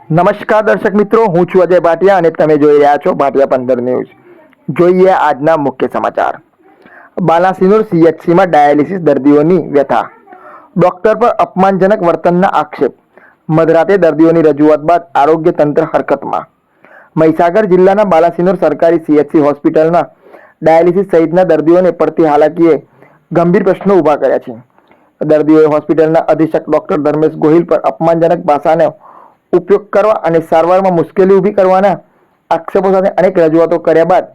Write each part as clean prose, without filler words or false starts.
નમસ્કાર દર્શક મિત્રો, હું છું અજય ભાટિયા અને તમે જોઈ રહ્યા છો ભાટિયા 15 ન્યૂઝ। જોઈએ આજના મુખ્ય સમાચાર। બાલાસિનોર સીએચસીમાં ડાયાલિસિસ દર્દીઓની વ્યથા, ડોક્ટર પર અપમાનજનક વર્તનના આક્ષેપ, મધરાતે દર્દીઓની રજૂઆત બાદ આરોગ્ય તંત્ર હરકતમાં। મહીસાગર જિલ્લાના બાલાસિનોર સરકારી સીએચસી હોસ્પિટલના ડાયાલિસિસ સહિતના દર્દીઓને પડતી હાલાકીએ ગંભીર પ્રશ્નો ઊભા કર્યા છે। દર્દીઓએ હોસ્પિટલના અધિક્ષક ડોક્ટર ધર્મેશ ગોહિલ પર અપમાનજનક ભાષાનો ઉપયોગ કરવા અને સારવારમાં મુશ્કેલી ઊભી કરવાના આક્ષેપો સાથે અનેક રજૂઆતો કર્યા બાદ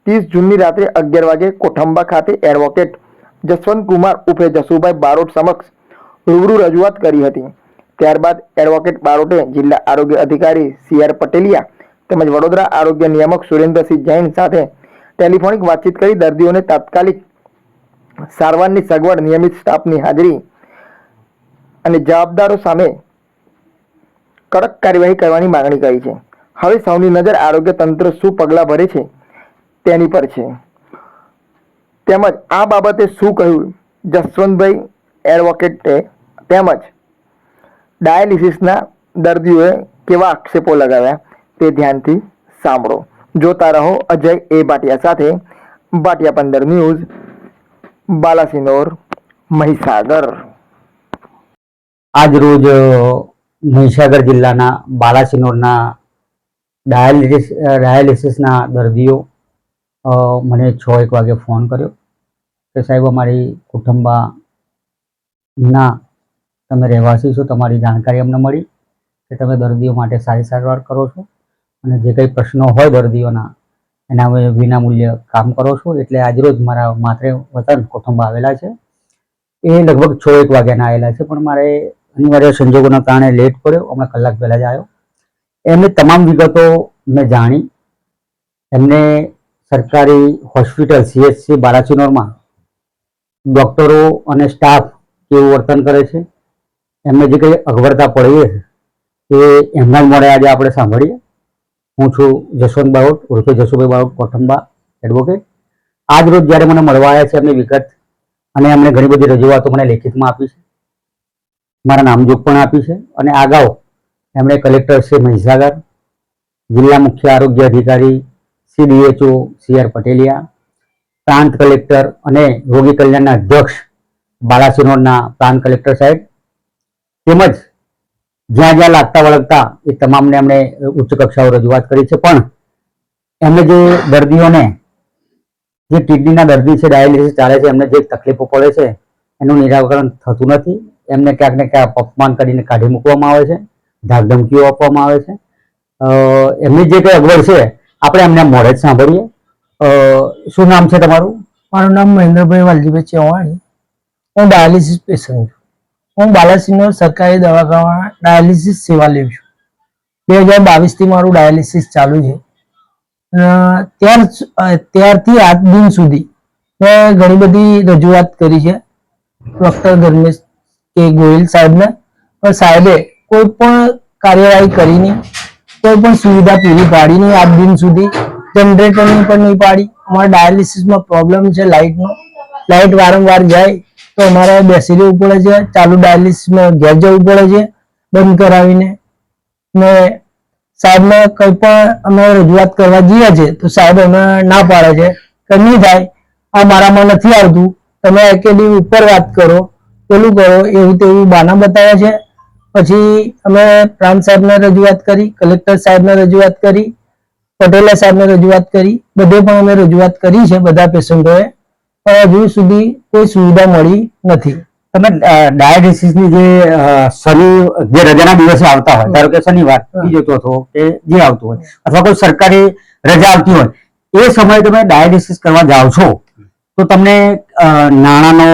30 જૂનની રાત્રે 11 વાગે કોઠંબા ખાતે એડવોકેટ જસવંતકુમાર ઉર્ફે જસુભાઈ બારોટ સમક્ષ રૂબરૂ રજૂઆત કરી હતી। ત્યારબાદ એડવોકેટ બારોટે જિલ્લા આરોગ્ય અધિકારી CR પટેલિયા તેમજ વડોદરા આરોગ્ય નિયામક સુરેન્દ્રસિંહ જૈન સાથે ટેલિફોનિક વાતચીત કરી દર્દીઓને તાત્કાલિક સારવારની સગવડ, નિયમિત સ્ટાફની હાજરી અને જવાબદારો સામે કડક કાર્યવાહી કરવાની માંગણી કરી છે। હવે સૌની નજર આરોગ્ય તંત્ર શું પગલાં ભરે છે તેની પર છે, તેમજ આ બાબતે શું કહ્યું જસવંતભાઈ એડવોકેટે, તેમજ ડાયાલિસિસના દર્દીઓએ કેવા આક્ષેપો લગાવ્યા તે ધ્યાનથી સાંભળો। જોતા રહો અજય એ ભાટિયા સાથે, ભાટિયા 15 ન્યૂઝ, બાલાસિનોર, મહીસાગર। આજ રોજ મહીસાગર જિલ્લાના બાલાસિનોરના ડાયાલિસિસના દર્દીઓ મને 6:01 વાગે ફોન કર્યો કે સાહેબ અમારી કુટુંબાના તમે રહેવાસી છો, તમારી જાણકારી અમને મળી કે તમે દર્દીઓ માટે સારી સારવાર કરો છો અને જે કંઈ પ્રશ્નો હોય દર્દીઓના એના અમે વિનામૂલ્ય કામ કરો છો। એટલે આજરોજ મારા માતૃ વતન કુટુંબા આવેલા છે, એ લગભગ 6:01 વાગ્યાના આવેલા છે, પણ મારે અનિવાર્ય સંજોગોના કારણે લેટ પડ્યો, હમણાં કલાક પહેલાં જ આવ્યો। એમની તમામ વિગતો મેં જાણી। એમને સરકારી હોસ્પિટલ CHC બાલાસિનોરમાં ડૉક્ટરો અને સ્ટાફ કેવું વર્તન કરે છે, એમને જે કંઈ અગવડતા પડી છે એ એમના જ મોડે આજે આપણે સાંભળીએ। હું છું જસવંત બારોટ ઉર્ફે જસુભાઈ બારોટ, કોઠંબા એડવોકેટ। આજ રોજ જ્યારે મને મળવા આવ્યા છે એમની વિગત અને એમણે ઘણી બધી રજૂઆતો મને લેખિતમાં આપી છે, મારા નામજોગ પણ આપી છે અને અગાઉ એમણે કલેક્ટર શ્રી મહીસાગર, જિલ્લા મુખ્ય આરોગ્ય અધિકારી CDHO CR પટેલિયા, પ્રાંત કલેક્ટર અને રોગી કલ્યાણના અધ્યક્ષ બાલાસિનોરના પ્રાંત કલેક્ટર સાહેબ, તેમજ જ્યાં જ્યાં લાગતા વળગતા એ તમામને એમણે ઉચ્ચ કક્ષાઓ રજૂઆત કરી છે। પણ એમને જે દર્દીઓને જે કિડનીના દર્દી છે, ડાયાલિસિસ ચાલે છે, એમને જે તકલીફો પડે છે એનું નિરાકરણ થતું નથી। એમને ક્યાંક ને ક્યાંક અપમાન કરીને કાઢી મૂકવામાં આવે છે, ધાકધમકીઓ આપવામાં આવે છે। એમની જે કંઈ અગવડ છે આપણે એમને મોડે જ સાંભળીએ। શું નામ છે તમારું? મારું નામ મહેન્દ્રભાઈ વાલજીભાઈ ચૌહાણ। હું ડાયાલિસિસ પેશન્ટ છું। હું બાલાસિનોર સરકારી દવાખાનામાં ડાયાલિસિસ સેવા લઉં છું। 2022 થી મારું ડાયાલિસિસ ચાલુ છે। ત્યારથી આજ દિન સુધી મેં ઘણી બધી રજૂઆત કરી છે ડોક્ટર ધર્મેશ ગોહિલ સાહેબને, પણ સાહેબે કોઈ પણ કાર્યવાહી કરી નહીં, કોઈ પણ સુવિધા પૂરી પાડી નહીં। આજ દિન સુધી જનરેટરની પણ નહીં પાડી। અમારા ડાયાલિસિસમાં પ્રોબ્લેમ છે લાઇટનો, લાઇટ વારંવાર જાય તો અમારે બેસી રહેવું પડે છે, ચાલુ ડાયાલિસિસમાં ઘેર જવું પડે છે બંધ કરાવીને। ને સાહેબને કંઈ પણ અમે રજૂઆત કરવા જઈએ છીએ તો સાહેબ અમે ના પાડે છે કે નહીં થાય, આ મારામાં નથી આવતું, તમે એકેડમી ઉપર વાત કરો, પેલું કરો, એવું તેવું બહાના બતાવે છે। પછી અમે પ્રાંત સાહેબને રજૂઆત કરી, કલેક્ટર સાહેબને રજૂઆત કરી, પટેલા સાહેબને રજૂઆત કરી, બધે પણ અમે રજૂઆત કરી છે બધા પેશન્ટોએ, પણ હજુ સુધી કોઈ સુવિધા મળી નથી। તમે ડાયાલિસિસની જે રજાના દિવસે આવતા હોય, ધારો કે શનિવાર, બીજો ચોથો કે જે આવતું હોય અથવા કોઈ સરકારી રજા આવતી હોય, એ સમયે તમે ડાયાલિસિસ કરવા જાઓ છો તો તમને નાણાંનો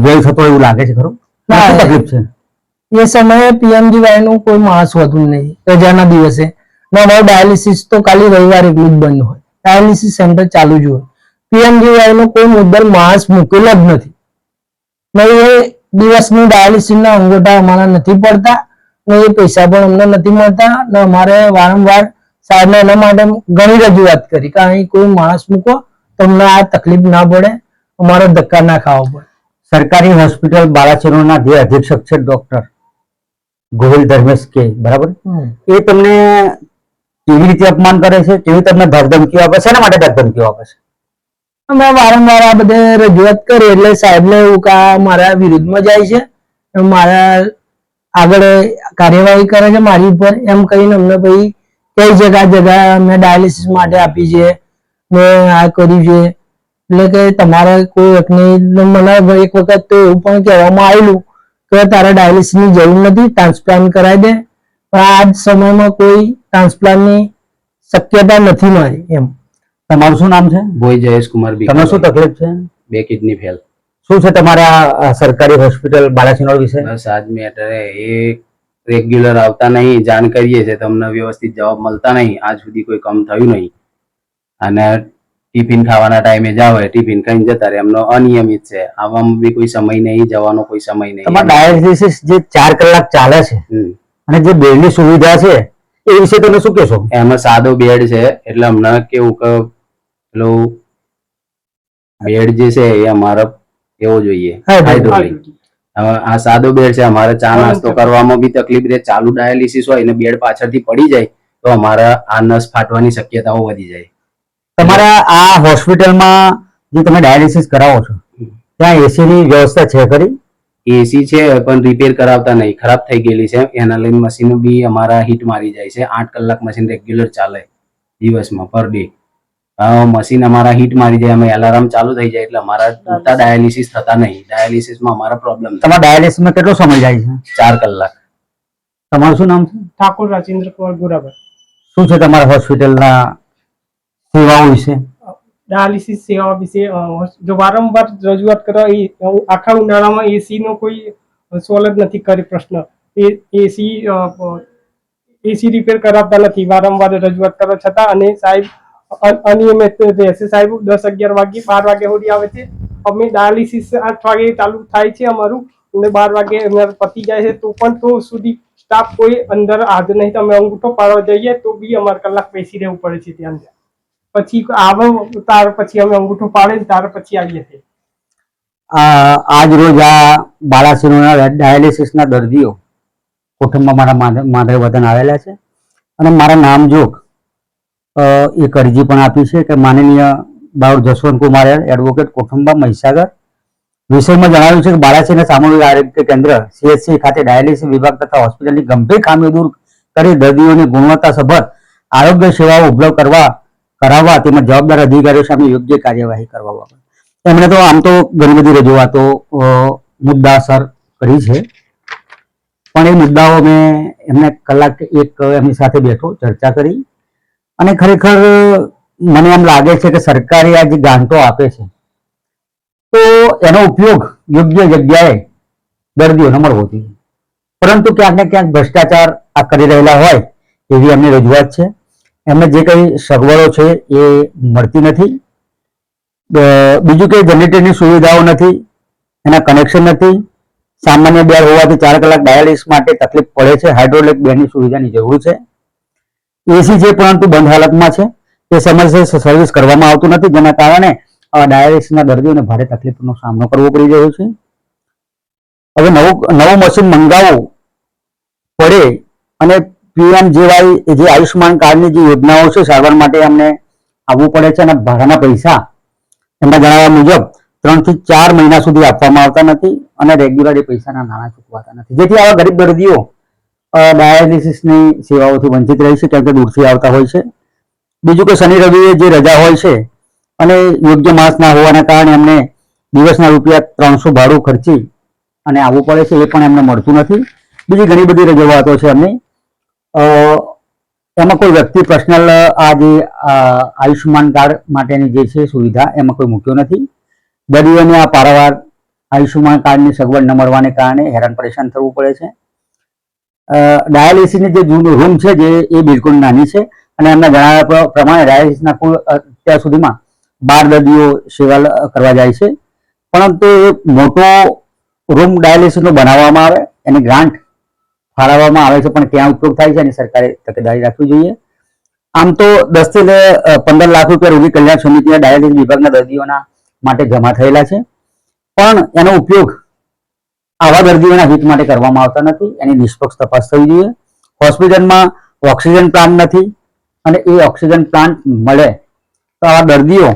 વ્યય થતો એવું લાગે છે ખરું? શું તકલીફ છે? એ સમયે PMGY નું કોઈ માણસ હોતું નહીં રજાના દિવસે। અમારું ડાયાલિસિસ તો ખાલી રવિવારે એટલું જ બંધ હોય, ડાયાલિસિસ સેન્ટર ચાલુ જ હોય। PMGY નો કોઈ મુદ્દલ માણસ મૂકેલો જ નથી ને એ દિવસનું ડાયાલિસિસના અંગોઠા અમારા નથી પડતા ને એ પૈસા પણ અમને નથી મળતા ને અમારે વારંવાર સાહેબને એના માટે ઘણી રજૂઆત કરી કે અહીં કોઈ માણસ મૂકો તો અમને આ તકલીફ ના પડે, અમારે ધક્કા ના ખાવા પડે। સરકારી હોસ્પિટલ બાલાસિનોરના જે અધિક્ષક છે ડોક્ટર, ગોહિલ ધર્મેશ કે, બરાબર? એ તમને કેવી રીતે અપમાન કરે છે, કેવી તમને ધમધમકીઓ આપે છે, શેના માટે ધમધમકીઓ આપે છે? અમે વારંવાર આ બધે રજૂઆત કરી એટલે સાહેબને એવું કે આ મારા વિરુદ્ધમાં જાય છે, મારા આગળ કાર્યવાહી કરે છે મારી ઉપર, એમ કહીને અમને પછી કઈ જગ્યા મેં ડાયાલિસિસ માટે આપી છે, મેં આ કર્યું છે. એટલે કે તમારે કોઈ વ્યક્તિને મને એક વખત તો એવું પણ કહેવામાં આવેલું કે તારે ડાયાલિસિસની જરૂર નથી, ટ્રાન્સપ્લાન્ટ કરાવી દે, પણ આ જ સમયમાં કોઈ ટ્રાન્સપ્લાન્ટની શક્યતા નથી મારી એમ. તમારું શું નામ છે? ભોઈ જયેશ કુમાર બી. તમને શું તકલીફ છે? 2 કિડની ફેલ. શું છે તમારા સરકારી હોસ્પિટલ બાલાસિનોર વિશે? બસ આજ મેટર એ રેગ્યુલર આવતા નહીં, જાણ કરીએ છીએ તમને વ્યવસ્થિત જવાબ મળતા નહીં, આજ સુધી કોઈ કામ થયું નહીં. અને ટિફિન ખાવાના ટાઈમે જાવ, ટિફિન ખાઈને જતા રહે, એમનો અનિયમિત છે, આવવામાં બી કોઈ સમય નહીં, જવાનો કોઈ સમય નહીં. તમારા ડાયાલિસિસ જે 4 કલાક ચાલે છે અને જે બેડની સુવિધા છે એ વિશે તમે શું કહેશો? એમાં સાદો બેડ છે, એટલે હમણાં કેવું કે પેલું બેડ જે છે એ અમારે એવો જોઈએ, હાઇડ્રોલિક. આ સાદો બેડ છે, અમારે ચા નાસ્તો કરવામાં બી તકલીફ રહે, ચાલુ ડાયાલિસિસ હોય ને બેડ પાછળથી પડી જાય તો અમારા આ નસ ફાટવાની શક્યતાઓ વધી જાય. તમારા આ હોસ્પિટલમાં જે તમે ડાયાલિસિસ કરાવો છો ત્યાં એસી ની વ્યવસ્થા છે ખરી? એસી છે પણ રિપેર કરાવતા નહીં, ખરાબ થઈ ગયેલી છે, એના લઈને મશીન બી અમારા હીટ મારી જાય છે. 8 કલાક મશીન રેગ્યુલર ચાલે દિવસમાં પર ડે. મશીન અમારા હીટ મારી જાય, અમે એલાર્મ ચાલુ થઈ જાય એટલે અમારા પૂરતા ડાયાલિસિસ થતા નહીં. ડાયાલિસિસમાં અમારા પ્રોબ્લેમ. તમારા ડાયાલિસિસમાં કેટલો સમય જાય છે? 4 કલાક. તમારું શું નામ છે? ઠાકોર રાજેન્દ્ર કુમાર ગોરાભાઈ. શું છે તમારા હોસ્પિટલના સેવાઓ વિશે? ડાયાલિસિસ સેવા વિશે જો વારંવાર રજૂઆત કરવા, આખા ઉનાળામાં એસી નો કોઈ સોલ્વ જ નથી કરી પ્રશ્ન. એસી રિપેર કરાવતા નથી, વારંવાર રજૂઆત કરવા છતાં. અને સાહેબ અનિયમિત રહેશે. સાહેબ 10-11 વાગે 12 વાગે સુધી આવે છે. અમે ડાયાલિસિસ 8 વાગે ચાલુ થાય છે અમારું, અને 12 વાગે અમારે પતી જાય છે, તો પણ તો સુધી સ્ટાફ કોઈ અંદર હાજર નહીં. તમે અંગૂઠો પાડવા જઈએ તો બી અમારે કલાક બેસી રહેવું પડે છે ત્યાં. પછી આવો તાર પછી અમે અંગૂઠો પાડે તાર પછી આવીએ છીએ. આજ રોજ આ બાલાસિનોરના ડાયાલિસિસના દર્દીઓ કુટુંબમાં મારા માધવ વતન આવેલા છે અને મારા નામજોગ એક અરજી પણ આપી છે કે માનનીય બાઉર જસવંત કુમાર એડવોકેટ કુટુંબા મહીસાગર વિષયમાં જણાવ્યું છે કે બાલાસિનોર સામૂહિક આરોગ્ય કેન્દ્ર CHC ખાતે ડાયાલિસિસ વિભાગ તથા હોસ્પિટલની ગંભીર ખામીઓ દૂર કરી દર્દીઓની ગુણવત્તાસભર આરોગ્ય સેવાઓ ઉપલબ્ધ કરાવવા તેમજ જવાબદાર અધિકારીઓ સામે યોગ્ય કાર્યવાહી કરવા બાબત એમણે તો આમ તો ઘણી બધી રજૂઆતો મુદ્દાસર કરી છે, પણ એ મુદ્દાઓ મેં એમને કલાક એક એમની સાથે બેઠો ચર્ચા કરી અને ખરેખર મને એમ લાગે છે કે સરકારે આ જે ગ્રાન્ટો આપે છે તો એનો ઉપયોગ યોગ્ય જગ્યાએ દર્દીઓને મળવો જોઈએ, પરંતુ ક્યાંક ને ક્યાંક ભ્રષ્ટાચાર આ કરી રહેલા હોય એવી એમની રજૂઆત છે. એમને જે કઈ સગવડો છે એ મળતી નથી. બીજું કે જનરેટરની સુવિધાઓ નથી, એના કનેક્શન નથી, સામાન્ય બેડ હોવાથી 4 કલાક ડાયાલિસિસ માટે તકલીફ પડે છે, હાઇડ્રોલિક બેડની સુવિધાની જરૂર છે. એસી છે પરંતુ બંધ હાલતમાં છે, તે સમયસર સર્વિસ કરવામાં આવતું નથી, જેના કારણે ડાયાલિસિસના દર્દીઓને ભારે તકલીફનો સામનો કરવો પડી રહ્યો છે. હવે નવું મશીન મંગાવવું પડે અને PMJY જે આયુષ્યમાન કાર્ડની જે યોજનાઓ છે સારવાર માટે અમને આવવું પડે છે અને ભાડાના પૈસા એમના જણાવ્યા મુજબ 3 થી 4 મહિના સુધી આપવામાં આવતા નથી અને રેગ્યુલર એ પૈસાના નાણાં ચૂકવાતા નથી, જેથી આવા ગરીબ દર્દીઓ ડાયાલિસિસની સેવાઓથી વંચિત રહી છે, કેમ કે દૂરથી આવતા હોય છે. બીજું કે શનિ રવિએ જે રજા હોય છે અને યોગ્ય માસ ના હોવાના કારણે એમને દિવસના ₹300 ભાડું ખર્ચી અને આવવું પડે છે, એ પણ એમને મળતું નથી. બીજી ઘણી બધી રજૂઆતો છે એમની. એમાં કોઈ વ્યક્તિ પર્સનલ આ જે આયુષ્યમાન કાર્ડ માટેની જે છે સુવિધા એમાં કોઈ મૂક્યો નથી. દર્દીઓને આ પારાવાર આયુષ્યમાન કાર્ડની સગવડ ન મળવાને કારણે હેરાન પરેશાન થવું પડે છે. ડાયાલિસિસની જે રૂમ છે જે એ બિલકુલ નાની છે અને એમના જણાવ્યા પ્રમાણે ડાયાલિસિસના કુલ અત્યાર સુધીમાં 12 દર્દીઓ સેવા કરવા જાય છે, પરંતુ મોટો રૂમ ડાયાલિસિસનો બનાવવામાં આવે, એની ગ્રાન્ટ ફાળવવામાં આવે છે, પણ ક્યાં ઉપયોગ થાય છે એની સરકારે તકેદારી રાખવી જોઈએ. આમ તો 10 થી 15 લાખ રૂપિયા રોગી કલ્યાણ સમિતિના ડાયાલિસિસ વિભાગના દર્દીઓના માટે જમા થયેલા છે, પણ એનો ઉપયોગ આવા દર્દીઓના હિત માટે કરવામાં આવતા નથી. એની નિષ્પક્ષ તપાસ થવી જોઈએ. હોસ્પિટલમાં ઓક્સિજન પ્લાન્ટ નથી અને એ ઓક્સિજન પ્લાન્ટ મળે તો આવા દર્દીઓ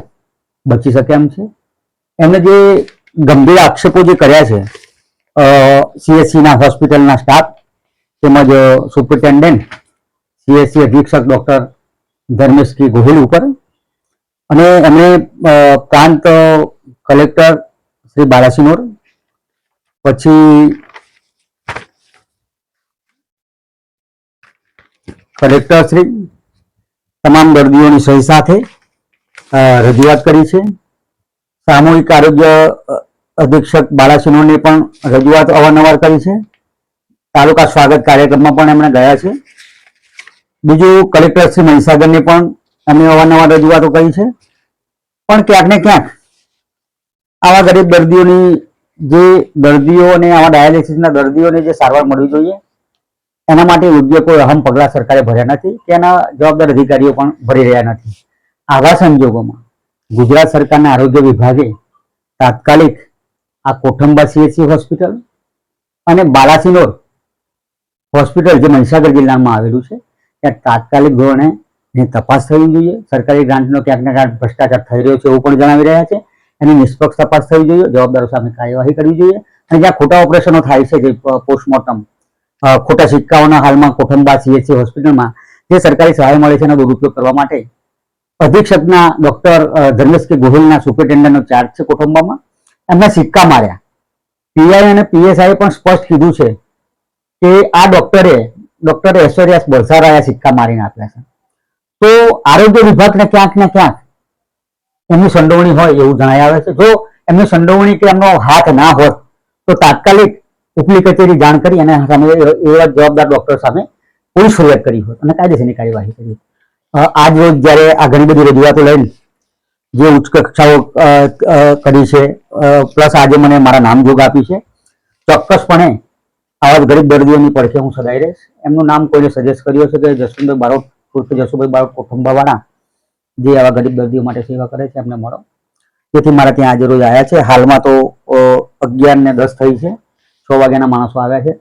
બચી શકે એમ છે. એમને જે ગંભીર આક્ષેપો જે કર્યા છે CHCના હોસ્પિટલના સ્ટાફ તેમજ સુપ્રિન્ટેન્ડન્ટ CHC અધિક્ષક ડોક્ટર ધર્મેશ કે ગોહિલ ઉપર અને એમણે પ્રાંત કલેક્ટર શ્રી બાલાસિનોર પછી કલેક્ટર શ્રી તમામ દર્દીઓની સહી સાથે રજૂઆત કરી છે. સામૂહિક આરોગ્ય અધિક્ષક બાલાસિનોરને પણ રજૂઆત અવારનવાર કરી છે. તાલુકા સ્વાગત કાર્યક્રમમાં પણ એમણે ગયા છે. બીજું કલેક્ટર શ્રી મહીસાગરને પણ એમણે અવારનવાર રજૂઆતો કરી છે. પણ ક્યાંક ને ક્યાંક આવા ગરીબ દર્દીઓ અને આવા ડાયાલિસિસના દર્દીઓને જે સારવાર મળવી જોઈએ એના માટે યોગ્ય કોઈ અહમ પગલાં સરકારે ભર્યા નથી કે એના જવાબદાર અધિકારીઓ પણ ભરી રહ્યા નથી. આવા સંજોગોમાં ગુજરાત સરકારના આરોગ્ય વિભાગે તાત્કાલિક આ કોઠંબા CHC હોસ્પિટલ અને બાલાસિનોર હોસ્પિટલ જે મહીસાગર જિલ્લામાં આવેલું છે ત્યાં તાત્કાલિક ધોરણે એની તપાસ થવી જોઈએ. સરકારી ગ્રાન્ટનો ક્યાંક ને ક્યાંક ભ્રષ્ટાચાર થઈ રહ્યો છે એવું પણ જણાવી રહ્યા છે. એની નિષ્પક્ષ તપાસ થવી જોઈએ. જવાબદારો સામે કાર્યવાહી કરવી જોઈએ અને જ્યાં ખોટા ઓપરેશનો થાય છે જે પોસ્ટમોર્ટમ ખોટા સિક્કાઓના હાલમાં કોઠંબા CHC હોસ્પિટલમાં જે સરકારી સહાય મળે છે એનો દુરુપયોગ કરવા માટે અધિક્ષકના ડોક્ટર ધર્મેશ કે ગોહિલના સુપ્રિન્ટેન્ડન્ટનો ચાર્જ છે કોઠંબામાં. એમને સિક્કા માર્યા. PI અને PSI પણ સ્પષ્ટ કીધું છે કે આ ડોક્ટર ઐશ્વર્યા બરસારાએ સિક્કા મારીને આપ્યા છે. તો આરોગ્ય વિભાગને ક્યાંક ને ક્યાંક એમની સંડોવણી હોય એવું જણાઈ આવે છે. જો એમની સંડોવણી કે એમનો હાથ ના હોત તો તાત્કાલિક ઉપલી કચેરી જાણ કરી અને સામે એવા જવાબદાર ડોક્ટર સામે પોલીસ ફરિયાદ કરી હોત અને કાયદેસરની કાર્યવાહી કરી. આજ રોજ જ્યારે આ ઘણી બધી રજૂઆતો લઈને જે ઉચ્ચ કક્ષાઓ કરી છે પ્લસ આજે મને મારા નામજોગ આપી છે, ચોક્કસપણે આવા ગરીબ દર્દીઓની પડખે હું સદાય રહીશ. એમનું નામ કોઈને સજેસ્ટ કર્યું છે કે જસવંતભાઈ બારોટ ઉર્ફે જસુભાઈ બારોટ કોઠંબાવાળા જે આવા ગરીબ દર્દીઓ માટે સેવા કરે છે એમને મળો. તેથી મારા ત્યાં આજે રોજ આવ્યા છે. હાલમાં તો 11:10 થઈ છે. 6 વાગ્યાના માણસો આવ્યા છે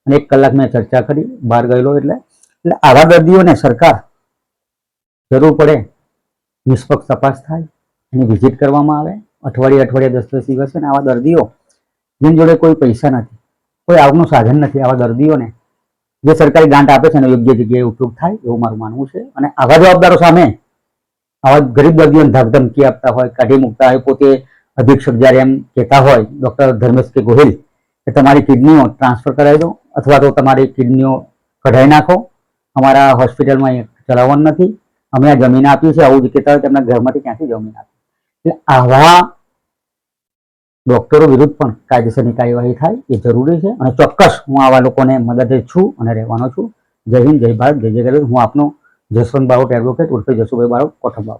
અને 1 કલાક મેં ચર્ચા કરી બહાર ગયેલો. એટલે આવા દર્દીઓને સરકાર જરૂર પડે નિષ્પક્ષ તપાસ થાય, એની વિઝિટ કરવામાં આવે અઠવાડિયે 10 દિવસે. અને આવા દર્દીઓ જેની જોડે કોઈ પૈસા નથી, કોઈ આવકનું સાધન નથી, આવા દર્દીઓને જે સરકારી ગ્રાન્ટ આપે છે એનો યોગ્ય જગ્યાએ ઉપયોગ થાય એવું મારું માનવું છે. અને આવા જવાબદારો સામે આવા ગરીબ દર્દીઓને ધાકધમકી આપતા હોય, કાઢી મૂકતા હોય, પોતે અધિક્ષક જ્યારે એમ કહેતા હોય ડોક્ટર ધર્મેશ કે ગોહિલ કે તમારી કિડનીઓ ટ્રાન્સફર કરાવી દો અથવા તો તમારી કિડનીઓ કઢાઈ નાખો, અમારા હોસ્પિટલમાં ચલાવવાનું નથી, અમે આ જમીન આપી છે, આવું જ કહેતા હોય તેમના ઘરમાંથી ક્યાંથી જમીન આપી. એટલે આવા ડોક્ટરો વિરુદ્ધ પણ કાયદેસરની કાર્યવાહી થાય એ જરૂરી છે. અને ચોક્કસ હું આવા લોકોને મદદ છું અને રહેવાનો છું. જય હિન્દ, જય ભારત, જય જય ગરવી. હું આપનો જસવંત બારોટ એડવોકેટ ઉર્ફે જસુભાઈ બારોટ કોઠંબા.